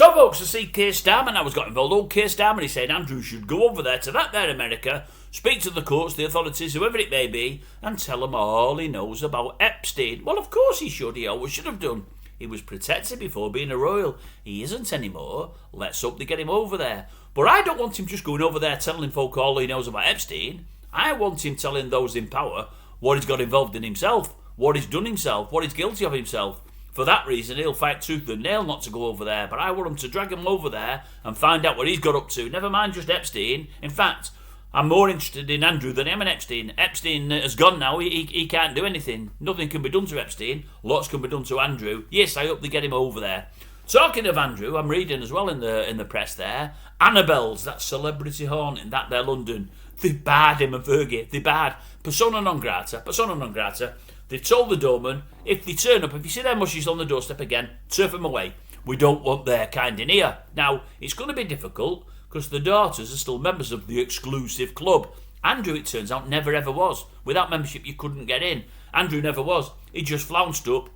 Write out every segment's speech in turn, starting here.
So, folks, I see Keir Starmer now has got involved. Old Keir Starmer, he's saying Andrew should go over there to that there America, speak to the courts, the authorities, whoever it may be, and tell them all he knows about Epstein. Well, of course he should. He always should have done. He was protected before being a royal. He isn't anymore. Let's hope they get him over there. But I don't want him just going over there telling folk all he knows about Epstein. I want him telling those in power what he's got involved in himself, what he's done himself, what he's guilty of himself. For that reason, he'll fight tooth and nail not to go over there. But I want him to drag him over there and find out what he's got up to. Never mind just Epstein. In fact, I'm more interested in Andrew than I am in Epstein. Epstein has gone now. He can't do anything. Nothing can be done to Epstein. Lots can be done to Andrew. Yes, I hope they get him over there. Talking of Andrew, I'm reading as well in the press there. Annabelle's, that celebrity haunting, that there London. They barred him and Fergie. They barred. Persona non grata. Persona non grata. They've told the doorman, if they turn up, if you see their mushies on the doorstep again, turf them away. We don't want their kind in here. Now, it's going to be difficult because the daughters are still members of the exclusive club. Andrew, it turns out, never ever was. Without membership, you couldn't get in. Andrew never was. He just flounced up,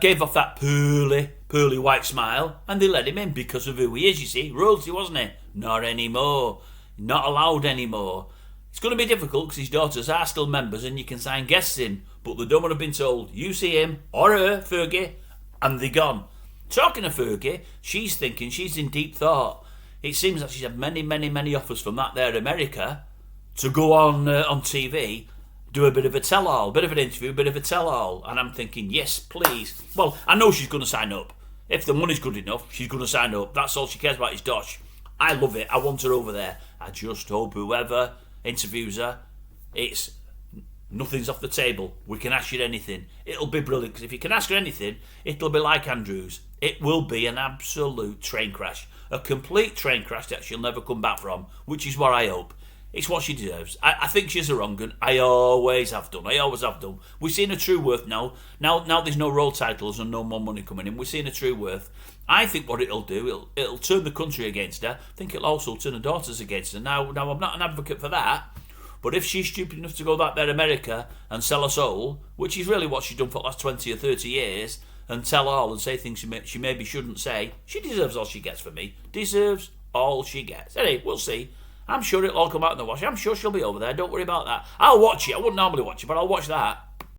gave off that pearly white smile, and they let him in because of who he is, you see. Royalty, wasn't he? Not anymore. Not allowed anymore. It's going to be difficult because his daughters are still members and you can sign guests in, but the dumb one have been told, you see him, or her, Fergie, and they're gone. Talking of Fergie, she's thinking, she's in deep thought. It seems that she's had many offers from that there America to go on TV, do a bit of a tell-all, bit of an interview, bit of a tell-all, and I'm thinking, yes, please. Well, I know she's going to sign up. If the money's good enough, she's going to sign up. That's all she cares about is dosh. I love it. I want her over there. I just hope whoever interviews her, it's nothing's off the table. We can ask you anything. It'll be brilliant because if you can ask her anything, it'll be like Andrew's. It will be an absolute train crash, a complete train crash that she'll never come back from, which is what I hope. It's what she deserves. I think she's a wrong un. I always have done. We've seen her true worth now. Now there's no roll titles and no more money coming in. We've seen her true worth. I think what it'll do, it'll turn the country against her. I think it'll also turn her daughters against her. Now I'm not an advocate for that, but if she's stupid enough to go back there to America and sell her soul, which is really what she's done for the last 20 or 30 years, and tell all and say things she maybe shouldn't say, she deserves all she gets from me. Deserves all she gets. Anyway, we'll see. I'm sure it'll all come out in the wash. I'm sure she'll be over there. Don't worry about that. I'll watch it. I wouldn't normally watch it, but I'll watch that.